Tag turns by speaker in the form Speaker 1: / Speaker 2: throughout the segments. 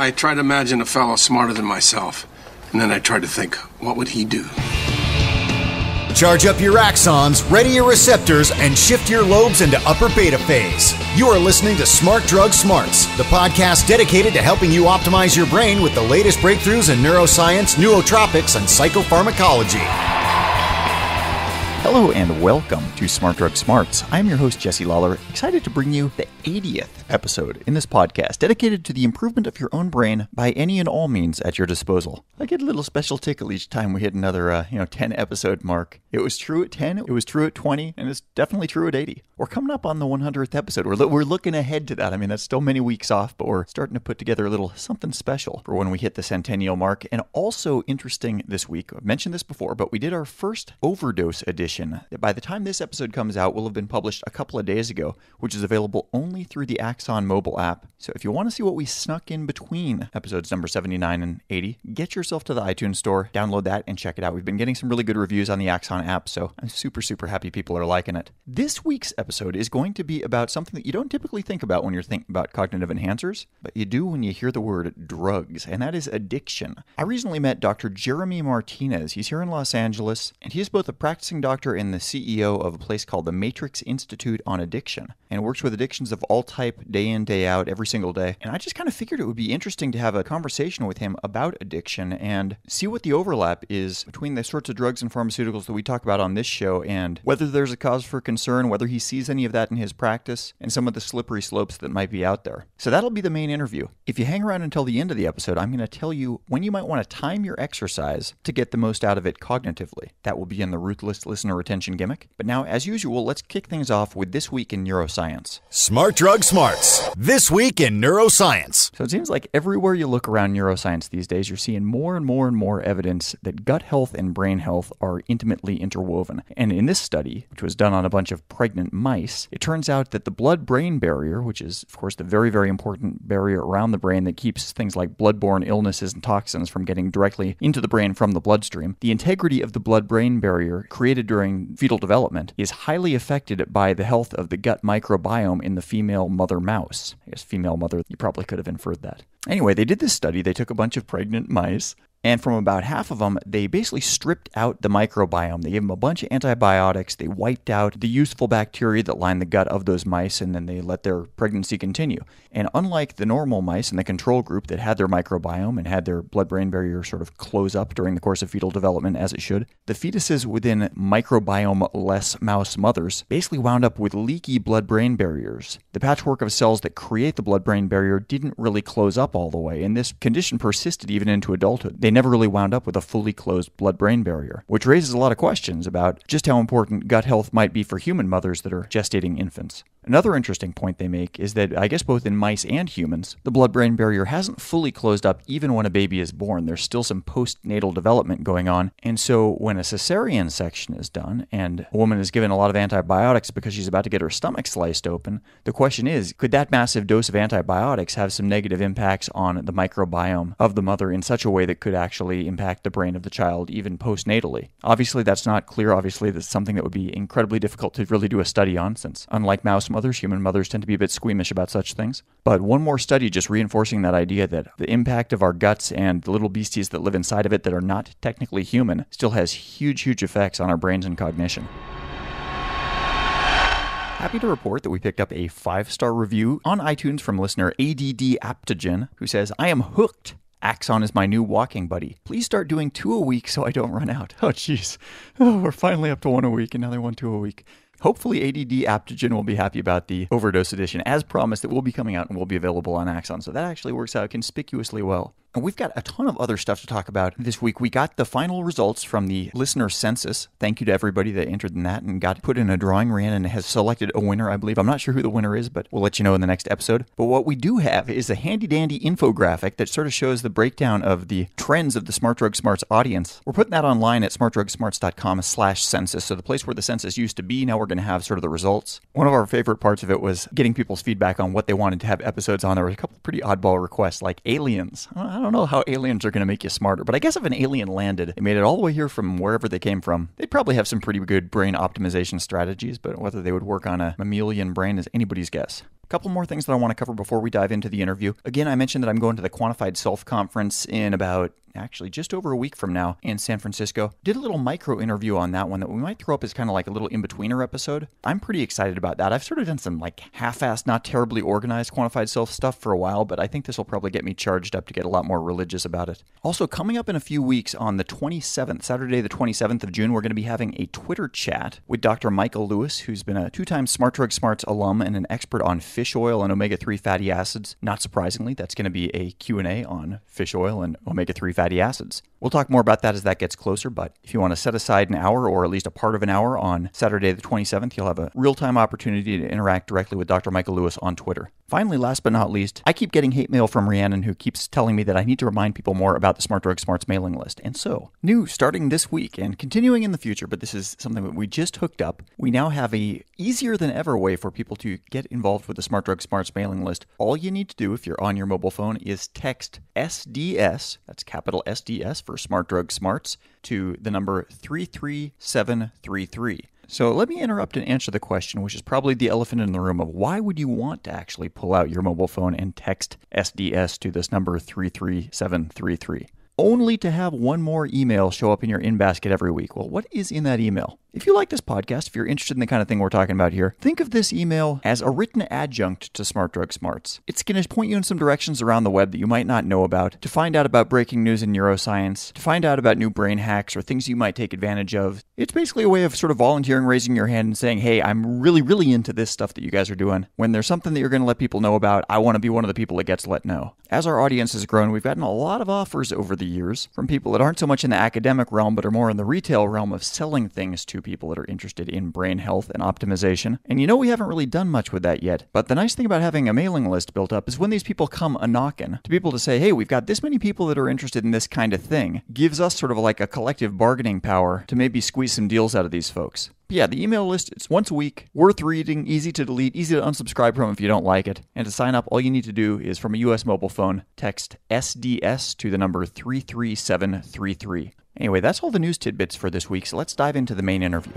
Speaker 1: I try to imagine a fellow smarter than myself, and then I try to think, what would he do?
Speaker 2: Charge up your axons, ready your receptors, and shift your lobes into upper beta phase. You are listening to Smart Drug Smarts, the podcast dedicated to helping you optimize your brain with the latest breakthroughs in neuroscience, nootropics, and psychopharmacology.
Speaker 3: Hello and welcome to Smart Drug Smarts. I'm your host, Jesse Lawler, excited to bring you the 80th episode in this podcast dedicated to the improvement of your own brain by any and all means at your disposal. I get a little special tickle each time we hit another 10 episode mark. It was true at 10, it was true at 20, and it's definitely true at 80. We're coming up on the 100th episode. We're looking ahead to that. I mean, that's still many weeks off, but we're starting to put together a little something special for when we hit the centennial mark. And also interesting this week, I've mentioned this before, but we did our first overdose edition. By the time this episode comes out, will have been published a couple of days ago, which is available only through the Axon mobile app. So if you want to see what we snuck in between episodes number 79 and 80, get yourself to the iTunes store, download that, and check it out. We've been getting some really good reviews on the Axon app, so I'm super happy people are liking it. This week's episode is going to be about something that you don't typically think about when you're thinking about cognitive enhancers, but you do when you hear the word drugs, and that is addiction. I recently met Dr. Jeremy Martinez. He's here in Los Angeles, and he is both a practicing doctor and the CEO of a place called the Matrix Institute on Addiction, and works with addictions of all type day in, day out, every single day. And I just kind of figured it would be interesting to have a conversation with him about addiction and see what the overlap is between the sorts of drugs and pharmaceuticals that we talk about on this show, and whether there's a cause for concern, whether he sees any of that in his practice, and some of the slippery slopes that might be out there. So that'll be the main interview. If you hang around until the end of the episode, I'm going to tell you when you might want to time your exercise to get the most out of it cognitively. That will be in the Ruthless Listener Retention gimmick. But now, as usual, let's kick things off with This Week in Neuroscience.
Speaker 2: Smart Drug Smarts. This Week in Neuroscience.
Speaker 3: So it seems like everywhere you look around neuroscience these days, you're seeing more and more evidence that gut health and brain health are intimately interwoven. And in this study, which was done on a bunch of pregnant mice, it turns out that the blood-brain barrier, which is, of course, the very important barrier around the brain that keeps things like blood-borne illnesses and toxins from getting directly into the brain from the bloodstream, the integrity of the blood-brain barrier created during fetal development is highly affected by the health of the gut microbiome in the female mother mouse. I guess female mother, you probably could have inferred that. Anyway, they did this study. They took a bunch of pregnant mice, and from about half of them, they basically stripped out the microbiome. They gave them a bunch of antibiotics. They wiped out the useful bacteria that line the gut of those mice, and then they let their pregnancy continue. And unlike the normal mice in the control group that had their microbiome and had their blood-brain barrier sort of close up during the course of fetal development as it should, the fetuses within microbiome-less mouse mothers basically wound up with leaky blood-brain barriers. The patchwork of cells that create the blood-brain barrier didn't really close up all the way, and this condition persisted even into adulthood. They never really wound up with a fully closed blood-brain barrier, which raises a lot of questions about just how important gut health might be for human mothers that are gestating infants. Another interesting point they make is that, I guess both in mice and humans, the blood-brain barrier hasn't fully closed up even when a baby is born. There's still some postnatal development going on, and so when a cesarean section is done and a woman is given a lot of antibiotics because she's about to get her stomach sliced open, the question is, could that massive dose of antibiotics have some negative impacts on the microbiome of the mother in such a way that could actually impact the brain of the child even postnatally? Obviously, that's not clear. Obviously, that's something that would be incredibly difficult to really do a study on, since unlike mouse mothers, human mothers tend to be a bit squeamish about such things. But one more study just reinforcing that idea that the impact of our guts and the little beasties that live inside of it that are not technically human still has huge effects on our brains and cognition. Happy to report that we picked up a 5-star review on iTunes from listener ADD Aptogen, who says, "I am hooked. Axon is my new walking buddy. Please start doing 2 a week so I don't run out." Oh, jeez. Oh, we're finally up to 1 a week, and now they want 2 a week. Hopefully ADD Aptogen will be happy about the overdose edition. As promised, it will be coming out and will be available on Axon, so that actually works out conspicuously well. And we've got a ton of other stuff to talk about this week. We got the final results from the listener census. Thank you to everybody that entered in that and got put in a drawing. Rhiannon has selected a winner, I believe. I'm not sure who the winner is, but we'll let you know in the next episode. But what we do have is a handy-dandy infographic that sort of shows the breakdown of the trends of the Smart Drug Smarts audience. We're putting that online at smartdrugsmarts.com/census. So the place where the census used to be, now we're going to have sort of the results. One of our favorite parts of it was getting people's feedback on what they wanted to have episodes on. There were a couple of pretty oddball requests, like aliens. I don't know how aliens are going to make you smarter, but I guess if an alien landed and made it all the way here from wherever they came from, they'd probably have some pretty good brain optimization strategies, but whether they would work on a mammalian brain is anybody's guess. couple more things that I want to cover before we dive into the interview. Again, I mentioned that I'm going to the Quantified Self Conference in about just over a week from now in San Francisco. Did a little micro interview on that one that we might throw up as kind of like a little in-betweener episode. I'm pretty excited about that. I've sort of done some like half-assed, not terribly organized quantified self stuff for a while, but I think this will probably get me charged up to get a lot more religious about it. Also, coming up in a few weeks on the 27th, Saturday the 27th of June, we're going to be having a Twitter chat with Dr. Michael Lewis, who's been a 2-time Smart Drug Smarts alum and an expert on fish oil and omega-3 fatty acids. Not surprisingly, that's going to be a Q&A on fish oil and omega-3 fatty acids. We'll talk more about that as that gets closer, but if you want to set aside an hour or at least a part of an hour on Saturday the 27th, you'll have a real-time opportunity to interact directly with Dr. Michael Lewis on Twitter. Finally, last but not least, I keep getting hate mail from Rhiannon who keeps telling me that I need to remind people more about the Smart Drug Smarts mailing list. And so, new starting this week and continuing in the future, but this is something that we just hooked up, we now have a easier than ever way for people to get involved with the Smart Drug Smarts mailing list. All you need to do if you're on your mobile phone is text SDS, that's capital SDS for Smart Drug Smarts, to the number 33733. So let me interrupt and answer the question, which is probably the elephant in the room, of why would you want to actually pull out your mobile phone and text SDS to this number 33733? Only to have one more email show up in your in-basket every week. Well, what is in that email? If you like this podcast, if you're interested in the kind of thing we're talking about here, think of this email as a written adjunct to Smart Drug Smarts. It's going to point you in some directions around the web that you might not know about, to find out about breaking news in neuroscience, to find out about new brain hacks or things you might take advantage of. It's basically a way of sort of volunteering, raising your hand and saying, hey, I'm really, really into this stuff that you guys are doing. When there's something that you're going to let people know about, I want to be one of the people that gets let know. As our audience has grown, we've gotten a lot of offers over the years from people that aren't so much in the academic realm, but are more in the retail realm of selling things to people that are interested in brain health and optimization. And we haven't really done much with that yet. But the nice thing about having a mailing list built up is when these people come a-knockin', to people to say, hey, we've got this many people that are interested in this kind of thing, gives us sort of like a collective bargaining power to maybe squeeze some deals out of these folks. But yeah, the email list, it's once a week, worth reading, easy to delete, easy to unsubscribe from if you don't like it. And to sign up, all you need to do is from a US mobile phone, text SDS to the number 33733. Anyway, that's all the news tidbits for this week, so let's dive into the main interview.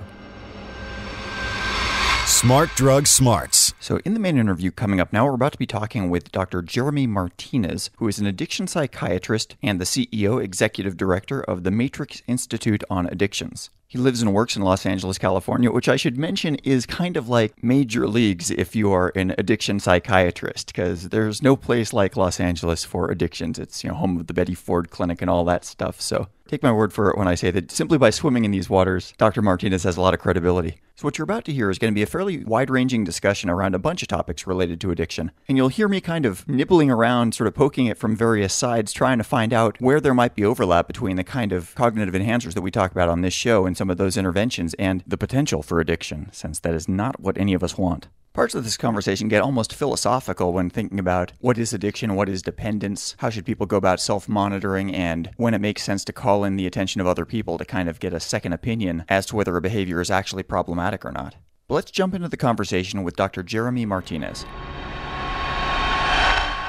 Speaker 2: Smart Drug Smarts.
Speaker 3: So in the main interview coming up now, we're about to be talking with Dr. Jeremy Martinez, who is an addiction psychiatrist and the CEO, executive director of the Matrix Institute on Addictions. He lives and works in Los Angeles, California, which I should mention is kind of like major leagues if you are an addiction psychiatrist, because there's no place like Los Angeles for addictions. It's, home of the Betty Ford Clinic and all that stuff. So take my word for it when I say that simply by swimming in these waters, Dr. Martinez has a lot of credibility. So what you're about to hear is going to be a fairly wide-ranging discussion around a bunch of topics related to addiction. And you'll hear me kind of nibbling around, sort of poking it from various sides, trying to find out where there might be overlap between the kind of cognitive enhancers that we talk about on this show and some of those interventions and the potential for addiction, since that is not what any of us want. Parts of this conversation get almost philosophical when thinking about what is addiction, what is dependence, how should people go about self-monitoring, and when it makes sense to call in the attention of other people to kind of get a second opinion as to whether a behavior is actually problematic or not. But let's jump into the conversation with Dr. Jeremy Martinez.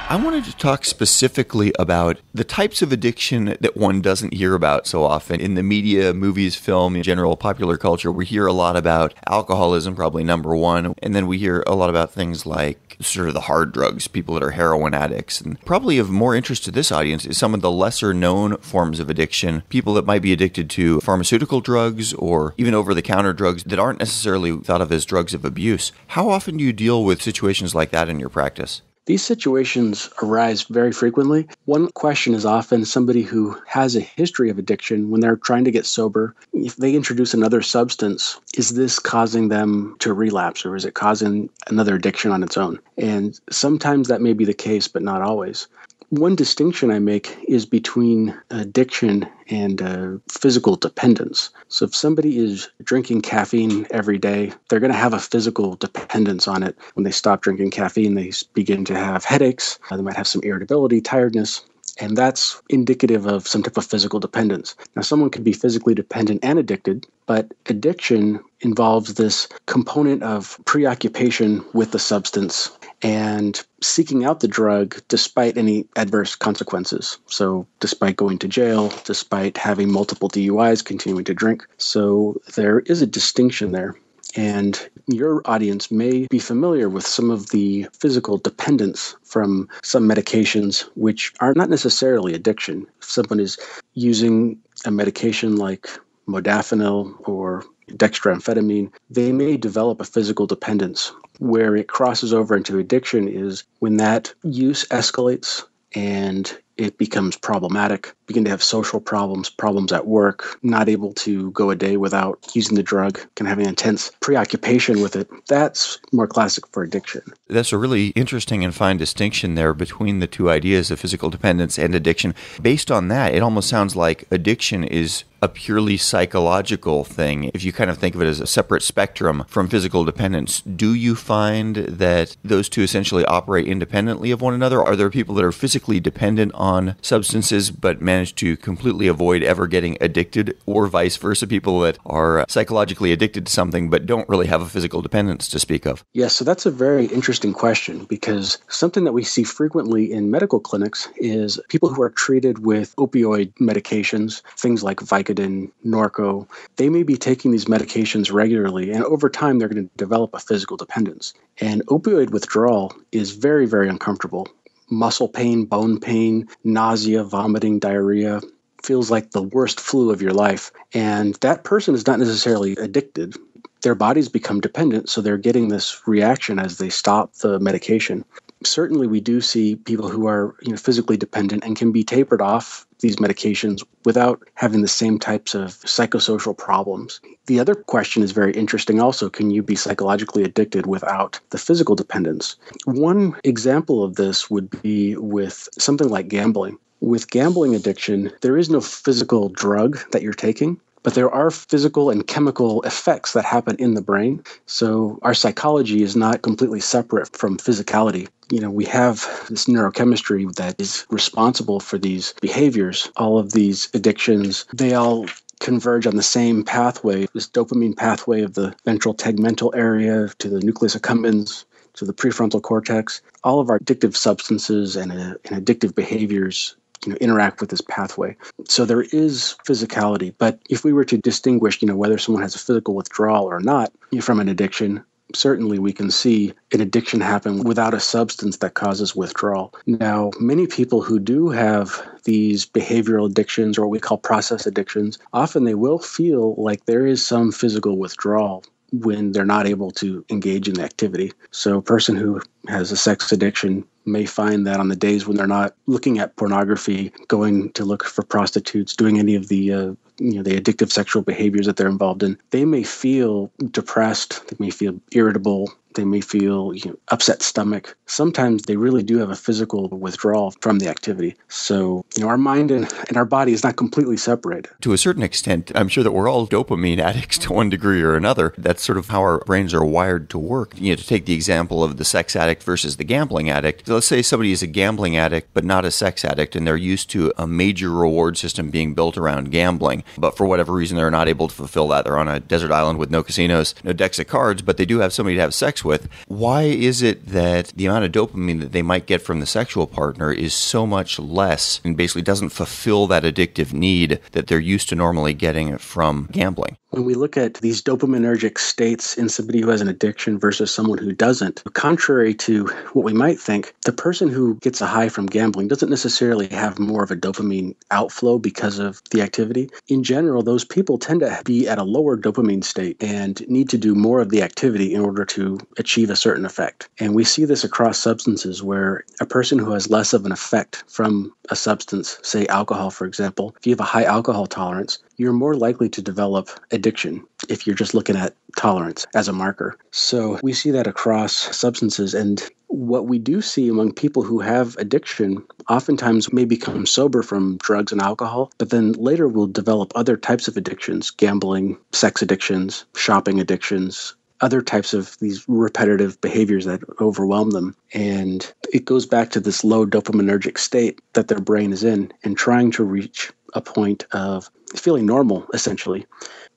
Speaker 3: I wanted to talk specifically about the types of addiction that one doesn't hear about so often. In the media, movies, film, in general popular culture, we hear a lot about alcoholism, probably number one, and then we hear a lot about things like sort of the hard drugs, people that are heroin addicts. And probably of more interest to this audience is some of the lesser known forms of addiction, people that might be addicted to pharmaceutical drugs or even over-the-counter drugs that aren't necessarily thought of as drugs of abuse. How often do you deal with situations like that in your practice?
Speaker 4: These situations arise very frequently. One question is often somebody who has a history of addiction, when they're trying to get sober, if they introduce another substance, is this causing them to relapse or is it causing another addiction on its own? And sometimes that may be the case, but not always. One distinction I make is between addiction and physical dependence. So if somebody is drinking caffeine every day, they're going to have a physical dependence on it. When they stop drinking caffeine, they begin to have headaches. They might have some irritability, tiredness. And that's indicative of some type of physical dependence. Now, someone could be physically dependent and addicted, but addiction involves this component of preoccupation with the substance and seeking out the drug despite any adverse consequences. So despite going to jail, despite having multiple DUIs, continuing to drink. So there is a distinction there. And your audience may be familiar with some of the physical dependence from some medications, which are not necessarily addiction. If someone is using a medication like modafinil or dextroamphetamine, they may develop a physical dependence. Where it crosses over into addiction is when that use escalates and it becomes problematic, begin to have social problems, problems at work, not able to go a day without using the drug, can have an intense preoccupation with it. That's more classic for addiction.
Speaker 3: That's a really interesting and fine distinction there between the two ideas of physical dependence and addiction. Based on that, it almost sounds like addiction is a purely psychological thing. If you kind of think of it as a separate spectrum from physical dependence, do you find that those two essentially operate independently of one another? Are there people that are physically dependent on substances but manage to completely avoid ever getting addicted, or vice versa, people that are psychologically addicted to something but don't really have a physical dependence to speak of?
Speaker 4: Yes, so that's a very interesting question, because something that we see frequently in medical clinics is people who are treated with opioid medications, things like Vicodin, Norco. They may be taking these medications regularly, and over time they're going to develop a physical dependence. And opioid withdrawal is very, very uncomfortable. Muscle pain, bone pain, nausea, vomiting, diarrhea. Feels like the worst flu of your life. And that person is not necessarily addicted. Their bodies become dependent, so they're getting this reaction as they stop the medication. Certainly, we do see people who are physically dependent and can be tapered off these medications without having the same types of psychosocial problems. The other question is very interesting also. Can you be psychologically addicted without the physical dependence? One example of this would be with something like gambling. With gambling addiction, there is no physical drug that you're taking, but there are physical and chemical effects that happen in the brain. So our psychology is not completely separate from physicality. We have this neurochemistry that is responsible for these behaviors. All of these addictions, they all converge on the same pathway, this dopamine pathway of the ventral tegmental area to the nucleus accumbens to the prefrontal cortex. All of our addictive substances and addictive behaviors interact with this pathway. So there is physicality. But if we were to distinguish, whether someone has a physical withdrawal or not from an addiction, certainly we can see an addiction happen without a substance that causes withdrawal. Now, many people who do have these behavioral addictions, or what we call process addictions, often they will feel like there is some physical withdrawal when they're not able to engage in the activity. So a person who has a sex addiction may find that on the days when they're not looking at pornography, going to look for prostitutes, doing any of the the addictive sexual behaviors that they're involved in, they may feel depressed, they may feel irritable, they may feel upset stomach. Sometimes they really do have a physical withdrawal from the activity. So, our mind and our body is not completely separated.
Speaker 3: To a certain extent, I'm sure that we're all dopamine addicts to one degree or another. That's sort of how our brains are wired to work. To take the example of the sex addict versus the gambling addict. So let's say somebody is a gambling addict, but not a sex addict, and they're used to a major reward system being built around gambling. But for whatever reason, they're not able to fulfill that. They're on a desert island with no casinos, no decks of cards, but they do have somebody to have sex with. Why is it that the amount of dopamine that they might get from the sexual partner is so much less and basically doesn't fulfill that addictive need that they're used to normally getting from gambling?
Speaker 4: When we look at these dopaminergic states in somebody who has an addiction versus someone who doesn't, contrary to what we might think, the person who gets a high from gambling doesn't necessarily have more of a dopamine outflow because of the activity. In general, those people tend to be at a lower dopamine state and need to do more of the activity in order to achieve a certain effect. And we see this across substances where a person who has less of an effect from a substance, say alcohol, for example, if you have a high alcohol tolerance, you're more likely to develop addiction if you're just looking at tolerance as a marker. So we see that across substances. And what we do see among people who have addiction oftentimes may become sober from drugs and alcohol, but then later will develop other types of addictions, gambling, sex addictions, shopping addictions, other types of these repetitive behaviors that overwhelm them. And it goes back to this low dopaminergic state that their brain is in and trying to reach a point of feeling normal, essentially.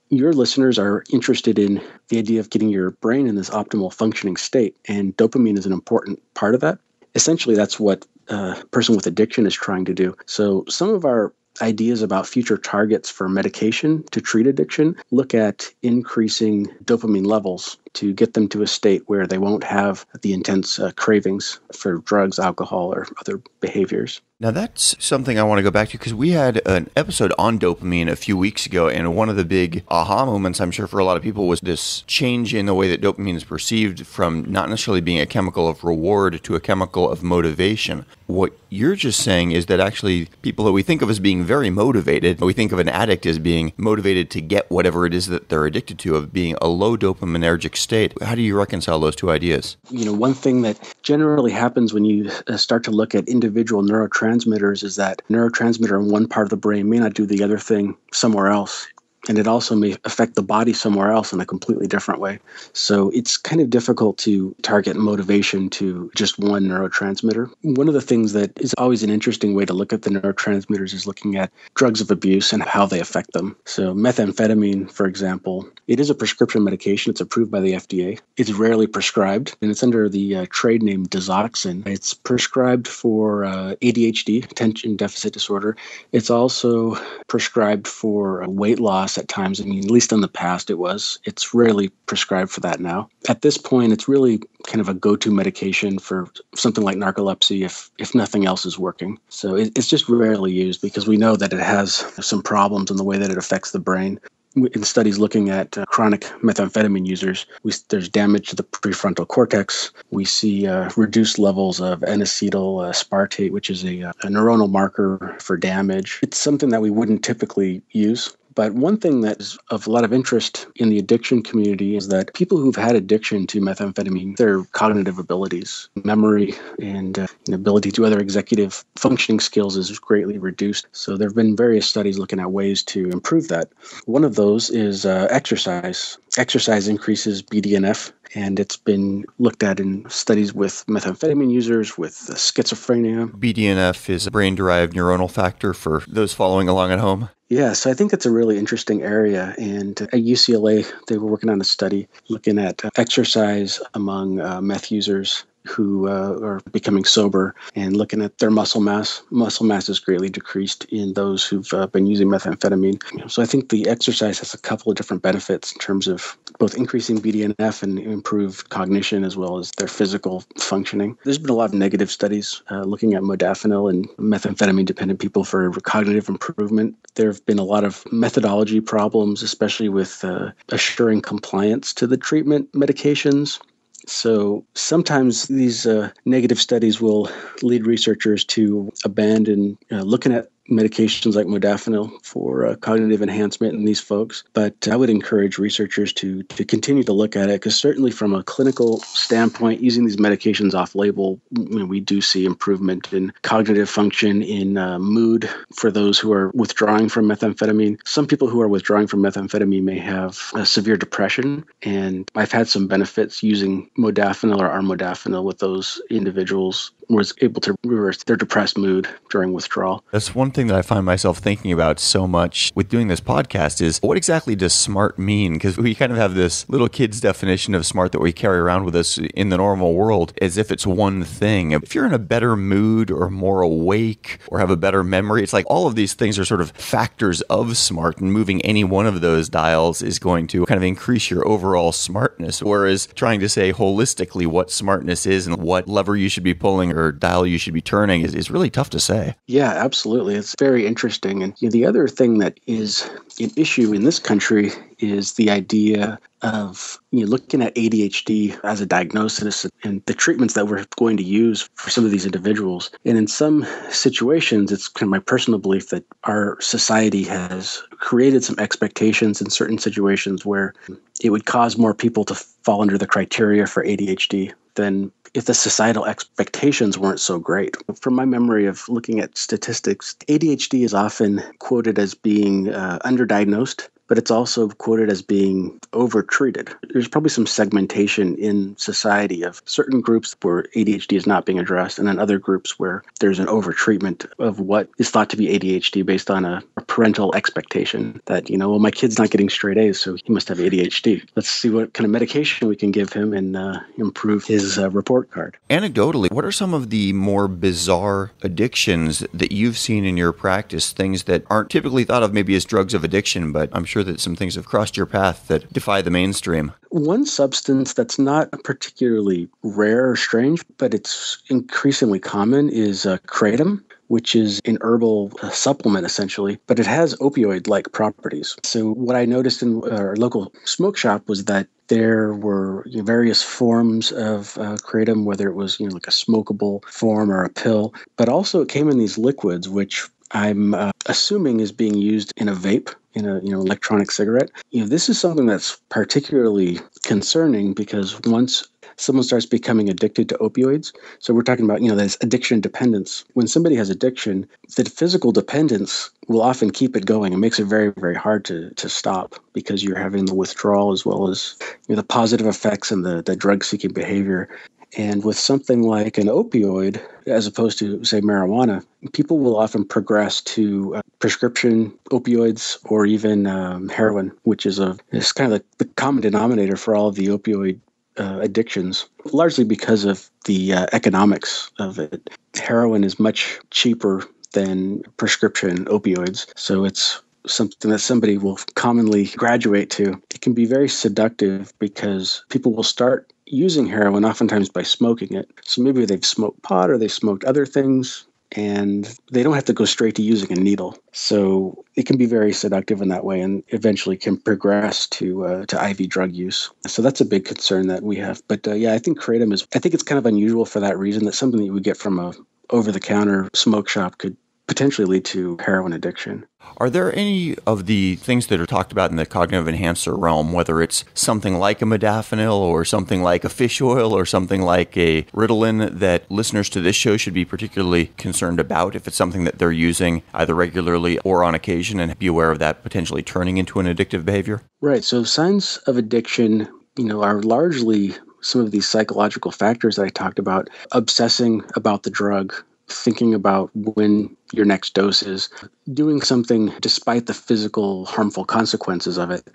Speaker 4: Your listeners are interested in the idea of getting your brain in this optimal functioning state, and dopamine is an important part of that. Essentially, that's what a person with addiction is trying to do. So some of our ideas about future targets for medication to treat addiction look at increasing dopamine levels to get them to a state where they won't have the intense cravings for drugs, alcohol, or other behaviors.
Speaker 5: Now, that's something I want to go back to because we had an episode on dopamine a few weeks ago, and one of the big aha moments, I'm sure, for a lot of people was this change in the way that dopamine is perceived from not necessarily being a chemical of reward to a chemical of motivation. What you're just saying is that actually people that we think of as being very motivated, we think of an addict as being motivated to get whatever it is that they're addicted to, of being a low dopaminergic state. How do you reconcile those two ideas?
Speaker 4: One thing that generally happens when you start to look at individual neurotransmitters is that neurotransmitter in one part of the brain may not do the other thing somewhere else. And it also may affect the body somewhere else in a completely different way. So it's kind of difficult to target motivation to just one neurotransmitter. One of the things that is always an interesting way to look at the neurotransmitters is looking at drugs of abuse and how they affect them. So methamphetamine, for example, it is a prescription medication. It's approved by the FDA. It's rarely prescribed, and it's under the trade name Digoxin. It's prescribed for ADHD, attention deficit disorder. It's also prescribed for weight loss at times. I mean, at least in the past it was. It's rarely prescribed for that now. At this point, it's really kind of a go-to medication for something like narcolepsy if nothing else is working. So it's just rarely used because we know that it has some problems in the way that it affects the brain. In studies looking at chronic methamphetamine users, there's damage to the prefrontal cortex. We see reduced levels of N-acetyl aspartate, which is a neuronal marker for damage. It's something that we wouldn't typically use. But one thing that is of a lot of interest in the addiction community is that people who've had addiction to methamphetamine, their cognitive abilities, memory, and ability to other executive functioning skills is greatly reduced. So there have been various studies looking at ways to improve that. One of those is exercise. Exercise increases BDNF, and it's been looked at in studies with methamphetamine users, with schizophrenia.
Speaker 5: BDNF is a brain-derived neuronal factor for those following along at home.
Speaker 4: Yeah, so I think it's a really interesting area. And at UCLA, they were working on a study looking at exercise among meth users who are becoming sober and looking at their muscle mass. Muscle mass is greatly decreased in those who've been using methamphetamine. So I think the exercise has a couple of different benefits in terms of both increasing BDNF and improved cognition as well as their physical functioning. There's been a lot of negative studies looking at modafinil and methamphetamine-dependent people for cognitive improvement. There have been a lot of methodology problems, especially with assuring compliance to the treatment medications. So sometimes these negative studies will lead researchers to abandon looking at medications like modafinil for cognitive enhancement in these folks. But I would encourage researchers to continue to look at it because certainly from a clinical standpoint, using these medications off-label, we do see improvement in cognitive function, in mood for those who are withdrawing from methamphetamine. Some people who are withdrawing from methamphetamine may have severe depression, and I've had some benefits using modafinil or armodafinil with those individuals. Was able to reverse their depressed mood during withdrawal.
Speaker 5: That's one thing that I find myself thinking about so much with doing this podcast is what exactly does smart mean? Because we kind of have this little kid's definition of smart that we carry around with us in the normal world as if it's one thing. If you're in a better mood or more awake or have a better memory, it's like all of these things are sort of factors of smart, and moving any one of those dials is going to kind of increase your overall smartness. Whereas trying to say holistically what smartness is and what lever you should be pulling or dial you should be turning is really tough to say.
Speaker 4: Yeah, absolutely. It's very interesting. And the other thing that is an issue in this country is the idea of looking at ADHD as a diagnosis and the treatments that we're going to use for some of these individuals. And in some situations, it's kind of my personal belief that our society has created some expectations in certain situations where it would cause more people to fall under the criteria for ADHD than if the societal expectations weren't so great. From my memory of looking at statistics, ADHD is often quoted as being underdiagnosed, but it's also quoted as being overtreated. There's probably some segmentation in society of certain groups where ADHD is not being addressed, and then other groups where there's an overtreatment of what is thought to be ADHD based on a parental expectation that, well, my kid's not getting straight A's, so he must have ADHD. Let's see what kind of medication we can give him and improve his report card.
Speaker 5: Anecdotally, what are some of the more bizarre addictions that you've seen in your practice, things that aren't typically thought of maybe as drugs of addiction, but I'm sure sure that some things have crossed your path that defy the mainstream.
Speaker 4: One substance that's not particularly rare or strange, but it's increasingly common is kratom, which is an herbal supplement essentially, but it has opioid-like properties. So what I noticed in our local smoke shop was that there were various forms of kratom, whether it was like a smokable form or a pill, but also it came in these liquids, which I'm assuming is being used in a vape, in a electronic cigarette. This is something that's particularly concerning because once someone starts becoming addicted to opioids, so we're talking about there's addiction dependence. When somebody has addiction, the physical dependence will often keep it going. It makes it very, very hard to stop because you're having the withdrawal as well as the positive effects and the drug-seeking behavior. And with something like an opioid, as opposed to, say, marijuana, people will often progress to prescription opioids or even heroin, which is kind of the common denominator for all of the opioid addictions, largely because of the economics of it. Heroin is much cheaper than prescription opioids, so it's something that somebody will commonly graduate to. It can be very seductive because people will start using heroin oftentimes by smoking it. So maybe they've smoked pot or they've smoked other things, and they don't have to go straight to using a needle. So it can be very seductive in that way and eventually can progress to IV drug use. So that's a big concern that we have. But I think kratom I think it's kind of unusual for that reason, that something that you would get from a over-the-counter smoke shop could potentially lead to heroin addiction.
Speaker 5: Are there any of the things that are talked about in the cognitive enhancer realm, whether it's something like a modafinil or something like a fish oil or something like a Ritalin, that listeners to this show should be particularly concerned about if it's something that they're using either regularly or on occasion, and be aware of that potentially turning into an addictive behavior? Right.
Speaker 4: So signs of addiction, are largely some of these psychological factors that I talked about: obsessing about the drug, thinking about when your next dose is, doing something despite the physical harmful consequences of it.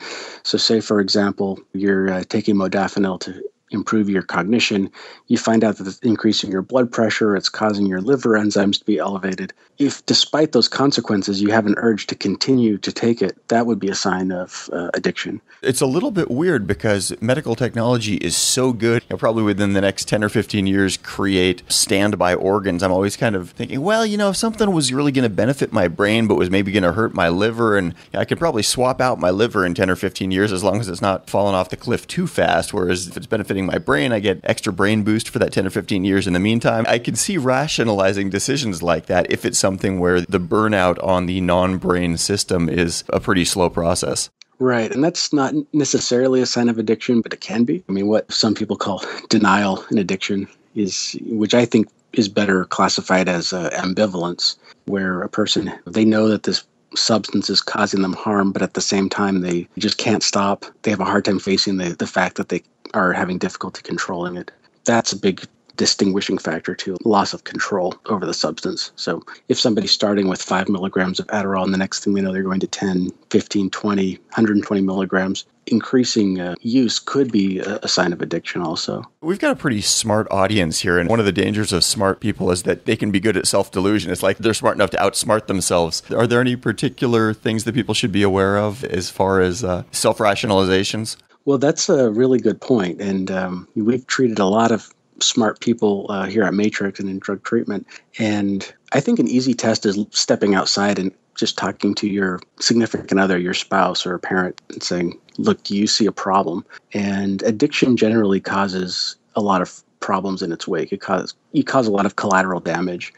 Speaker 4: So say, for example, you're taking modafinil to improve your cognition. You find out that it's increasing your blood pressure, it's causing your liver enzymes to be elevated. If despite those consequences you have an urge to continue to take it, that would be a sign of addiction.
Speaker 5: It's a little bit weird because medical technology is so good. Probably within the next 10 or 15 years create standby organs. I'm always kind of thinking, well, if something was really going to benefit my brain but was maybe going to hurt my liver, and I could probably swap out my liver in 10 or 15 years as long as it's not falling off the cliff too fast. Whereas if it's benefiting my brain, I get extra brain boost for that 10 or 15 years in the meantime. I can see rationalizing decisions like that if it's something where the burnout on the non-brain system is a pretty slow process.
Speaker 4: Right. And that's not necessarily a sign of addiction, but it can be. I mean, what some people call denial in addiction is, which I think is better classified as ambivalence, where a person, they know that this substance is causing them harm, but at the same time, they just can't stop. They have a hard time facing the fact that they are having difficulty controlling it. That's a big distinguishing factor to loss of control over the substance. So if somebody's starting with 5 milligrams of Adderall and the next thing they know they're going to 10, 15, 20, 120 milligrams, increasing use could be a sign of addiction also.
Speaker 5: We've got a pretty smart audience here, and one of the dangers of smart people is that they can be good at self-delusion. It's like they're smart enough to outsmart themselves. Are there any particular things that people should be aware of as far as self-rationalizations?
Speaker 4: Well, that's a really good point. And we've treated a lot of smart people here at Matrix and in drug treatment. And I think an easy test is stepping outside and just talking to your significant other, your spouse or a parent, and saying, look, do you see a problem? And addiction generally causes a lot of problems in its wake. You cause a lot of collateral damage.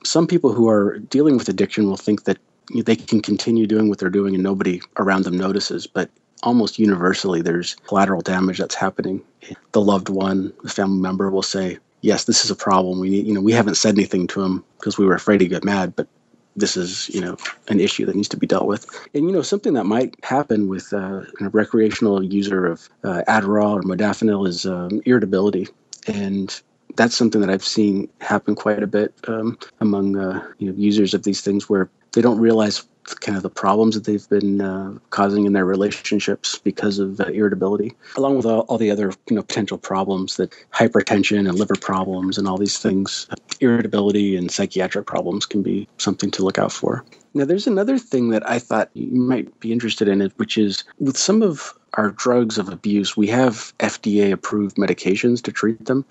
Speaker 4: Some people who are dealing with addiction will think that they can continue doing what they're doing and nobody around them notices. But almost universally, there's collateral damage that's happening. The loved one, the family member will say, yes, this is a problem. We haven't said anything to him because we were afraid he'd get mad, but this is, an issue that needs to be dealt with. And, something that might happen with a recreational user of Adderall or modafinil is irritability. And that's something that I've seen happen quite a bit among users of these things, where they don't realize kind of the problems that they've been causing in their relationships because of irritability, along with all the other potential problems that hypertension and liver problems and all these things, irritability and psychiatric problems can be something to look out for. Now, there's another thing that I thought you might be interested in, which is with some of our drugs of abuse, we have FDA-approved medications to treat them.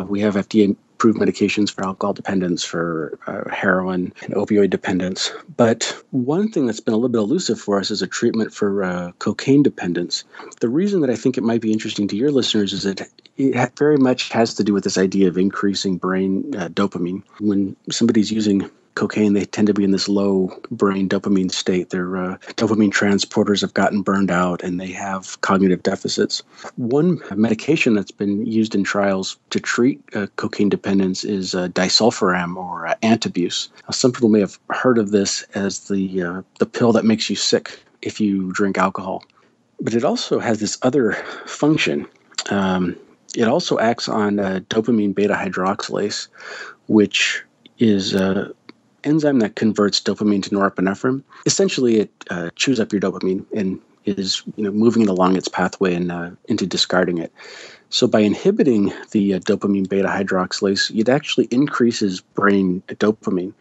Speaker 4: We have FDA-approved medications for alcohol dependence, for heroin and opioid dependence. But one thing that's been a little bit elusive for us is a treatment for cocaine dependence. The reason that I think it might be interesting to your listeners is that it very much has to do with this idea of increasing brain dopamine. When somebody's using cocaine, they tend to be in this low brain dopamine state. Their dopamine transporters have gotten burned out and they have cognitive deficits. One medication that's been used in trials to treat cocaine dependence is disulfiram or Antabuse. Some people may have heard of this as the pill that makes you sick if you drink alcohol. But it also has this other function. It also acts on dopamine beta hydroxylase, which is enzyme that converts dopamine to norepinephrine. Essentially, it chews up your dopamine and is moving it along its pathway and into discarding it. So by inhibiting the dopamine beta hydroxylase, it actually increases brain dopamine.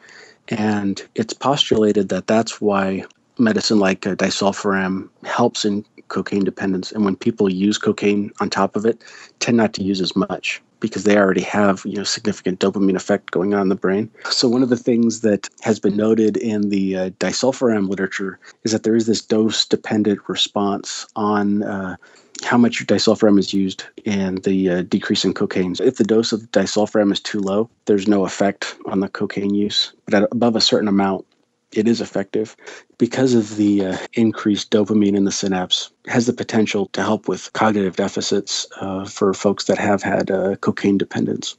Speaker 4: And it's postulated that that's why medicine like disulfiram helps in cocaine dependence. And when people use cocaine on top of it, tend not to use as much, because they already have significant dopamine effect going on in the brain. So one of the things that has been noted in the disulfiram literature is that there is this dose-dependent response on how much disulfiram is used and the decrease in cocaine. So if the dose of disulfiram is too low, there's no effect on the cocaine use. But at above a certain amount, it is effective because of the increased dopamine in the synapse. It has the potential to help with cognitive deficits for folks that have had cocaine dependence.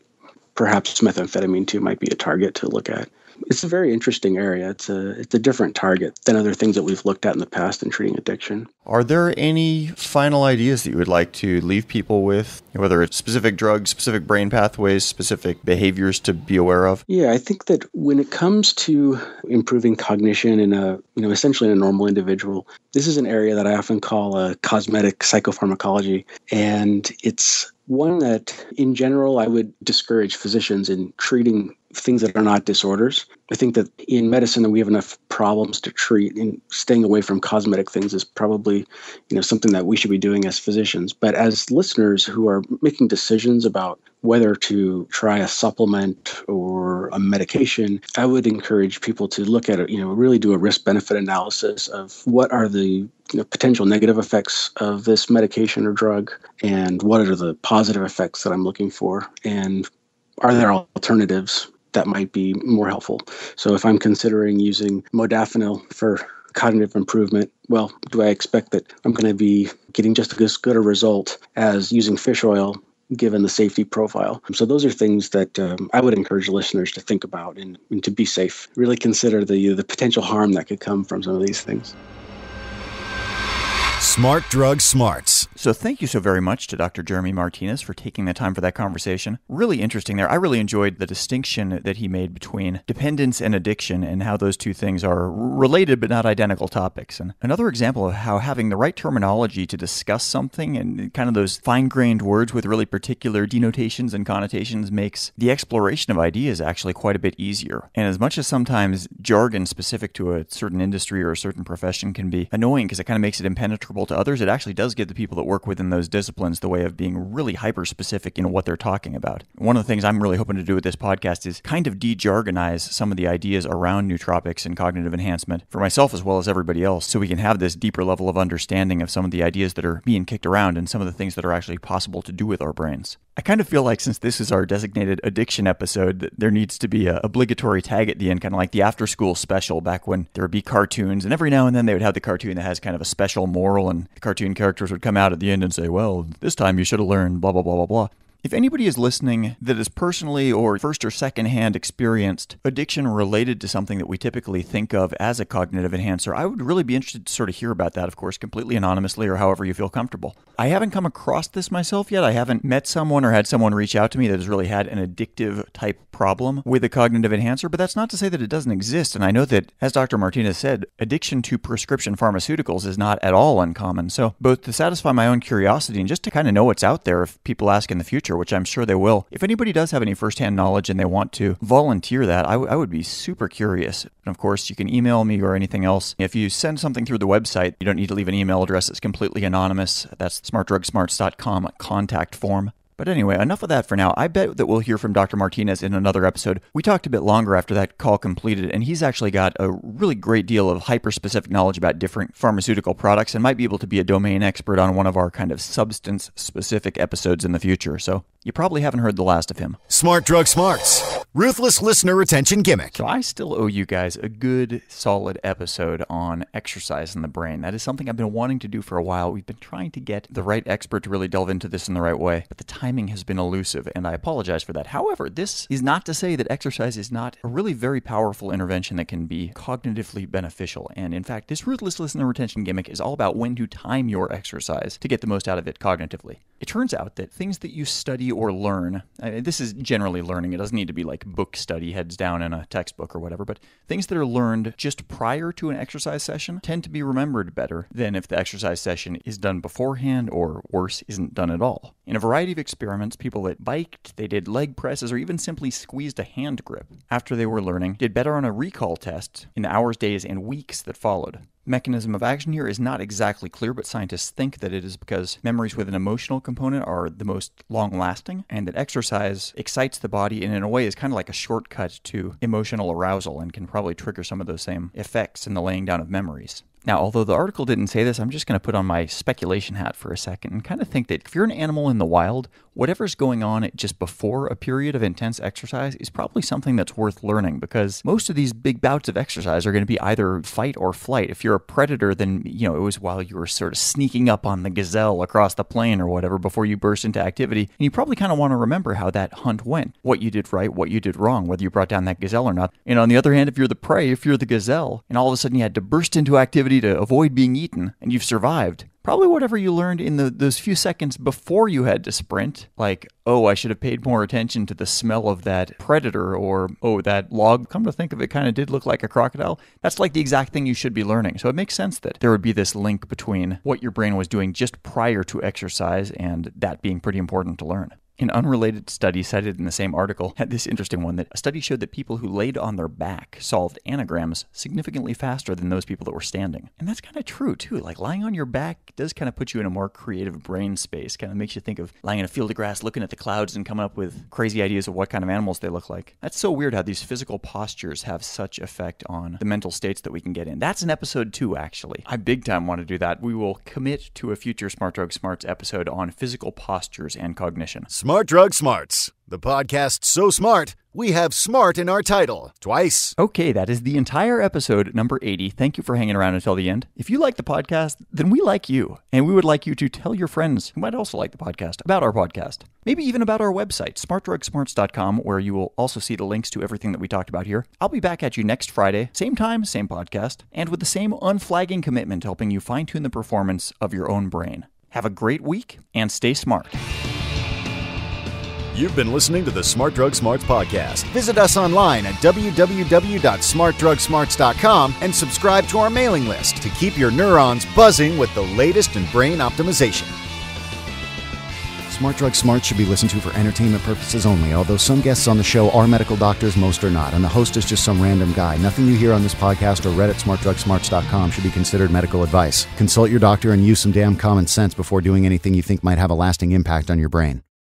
Speaker 4: Perhaps methamphetamine too might be a target to look at. It's a very interesting area. It's a different target than other things that we've looked at in the past in treating addiction.
Speaker 5: Are there any final ideas that you would like to leave people with, whether it's specific drugs, specific brain pathways, specific behaviors to be aware of?
Speaker 4: Yeah, I think that when it comes to improving cognition in essentially in a normal individual, this is an area that I often call cosmetic psychopharmacology, and it's one that, in general, I would discourage physicians in treating things that are not disorders. I think that in medicine we have enough problems to treat, and staying away from cosmetic things is probably, something that we should be doing as physicians. But as listeners who are making decisions about whether to try a supplement or a medication, I would encourage people to look at it, really do a risk-benefit analysis of what are the potential negative effects of this medication or drug, and what are the positive effects that I'm looking for, and are there alternatives that might be more helpful. So if I'm considering using modafinil for cognitive improvement, well, do I expect that I'm going to be getting just as good a result as using fish oil given the safety profile? So those are things that I would encourage listeners to think about and to be safe. Really consider the potential harm that could come from some of these things.
Speaker 2: Smart Drug Smarts.
Speaker 3: So thank you so very much to Dr. Jeremy Martinez for taking the time for that conversation. Really interesting there. I really enjoyed the distinction that he made between dependence and addiction and how those two things are related but not identical topics. And another example of how having the right terminology to discuss something and kind of those fine-grained words with really particular denotations and connotations makes the exploration of ideas actually quite a bit easier. And as much as sometimes jargon specific to a certain industry or a certain profession can be annoying because it kind of makes it impenetrable to others, it actually does give the people that work within those disciplines the way of being really hyper-specific in what they're talking about. One of the things I'm really hoping to do with this podcast is kind of de-jargonize some of the ideas around nootropics and cognitive enhancement for myself as well as everybody else, so we can have this deeper level of understanding of some of the ideas that are being kicked around and some of the things that are actually possible to do with our brains. I kind of feel like since this is our designated addiction episode, that there needs to be an obligatory tag at the end, kind of like the after-school special back when there would be cartoons, and every now and then they would have the cartoon that has kind of a special moral, and the cartoon characters would come out at the end and say, well, this time you should have learned blah, blah, blah, blah, blah. If anybody is listening that has personally or first or second hand experienced addiction related to something that we typically think of as a cognitive enhancer, I would really be interested to sort of hear about that, of course, completely anonymously or however you feel comfortable. I haven't come across this myself yet. I haven't met someone or had someone reach out to me that has really had an addictive type problem with a cognitive enhancer, but that's not to say that it doesn't exist. And I know that, as Dr. Martinez said, addiction to prescription pharmaceuticals is not at all uncommon. So both to satisfy my own curiosity and just to kind of know what's out there if people ask in the future, which I'm sure they will. If anybody does have any firsthand knowledge and they want to volunteer that, I would be super curious. And of course, you can email me or anything else. If you send something through the website, you don't need to leave an email address. It's completely anonymous. That's smartdrugsmarts.com contact form. But anyway, enough of that for now. I bet that we'll hear from Dr. Martinez in another episode. We talked a bit longer after that call completed, and he's actually got a really great deal of hyper-specific knowledge about different pharmaceutical products and might be able to be a domain expert on one of our kind of substance-specific episodes in the future. So you probably haven't heard the last of him.
Speaker 2: Smart Drug Smarts. Ruthless listener retention gimmick.
Speaker 3: So I still owe you guys a good, solid episode on exercise in the brain. That is something I've been wanting to do for a while. We've been trying to get the right expert to really delve into this in the right way, but the timing has been elusive, and I apologize for that. However, this is not to say that exercise is not a really very powerful intervention that can be cognitively beneficial. And in fact, this ruthless listener retention gimmick is all about when to time your exercise to get the most out of it cognitively. It turns out that things that you study or learn, this is generally learning, it doesn't need to be like book study, heads down in a textbook or whatever, but things that are learned just prior to an exercise session tend to be remembered better than if the exercise session is done beforehand or, worse, isn't done at all. In a variety of experiments, people that biked, they did leg presses, or even simply squeezed a hand grip after they were learning did better on a recall test in the hours, days, and weeks that followed. Mechanism of action here is not exactly clear, but scientists think that it is because memories with an emotional component are the most long-lasting, and that exercise excites the body and in a way is kind of like a shortcut to emotional arousal and can probably trigger some of those same effects in the laying down of memories. Now, although the article didn't say this, I'm just going to put on my speculation hat for a second and kind of think that if you're an animal in the wild, whatever's going on just before a period of intense exercise is probably something that's worth learning, because most of these big bouts of exercise are going to be either fight or flight. If you're a predator, then, it was while you were sort of sneaking up on the gazelle across the plain or whatever before you burst into activity. And you probably kind of want to remember how that hunt went, what you did right, what you did wrong, whether you brought down that gazelle or not. And on the other hand, if you're the prey, if you're the gazelle, and all of a sudden you had to burst into activity to avoid being eaten, and you've survived, probably whatever you learned in those few seconds before you had to sprint, like, oh, I should have paid more attention to the smell of that predator, or, oh, that log, come to think of it, kind of did look like a crocodile. That's like the exact thing you should be learning. So it makes sense that there would be this link between what your brain was doing just prior to exercise and that being pretty important to learn. An unrelated study cited in the same article had this interesting one, that a study showed that people who laid on their back solved anagrams significantly faster than those people that were standing. And that's kind of true, too. Like, lying on your back does kind of put you in a more creative brain space. Kind of makes you think of lying in a field of grass, looking at the clouds, and coming up with crazy ideas of what kind of animals they look like. That's so weird how these physical postures have such effect on the mental states that we can get in. That's an episode 2, actually. I big time want to do that. We will commit to a future Smart Drug Smarts episode on physical postures and cognition.
Speaker 2: Smart Drug Smarts, the podcast so smart, we have smart in our title, twice.
Speaker 3: Okay, that is the entire episode, number 80. Thank you for hanging around until the end. If you like the podcast, then we like you, and we would like you to tell your friends who might also like the podcast about our podcast. Maybe even about our website, smartdrugsmarts.com, where you will also see the links to everything that we talked about here. I'll be back at you next Friday, same time, same podcast, and with the same unflagging commitment to helping you fine-tune the performance of your own brain. Have a great week, and stay smart.
Speaker 2: You've been listening to the Smart Drug Smarts podcast. Visit us online at www.smartdrugsmarts.com and subscribe to our mailing list to keep your neurons buzzing with the latest in brain optimization. Smart Drug Smarts should be listened to for entertainment purposes only, although some guests on the show are medical doctors, most are not, and the host is just some random guy. Nothing you hear on this podcast or read at smartdrugsmarts.com should be considered medical advice. Consult your doctor and use some damn common sense before doing anything you think might have a lasting impact on your brain.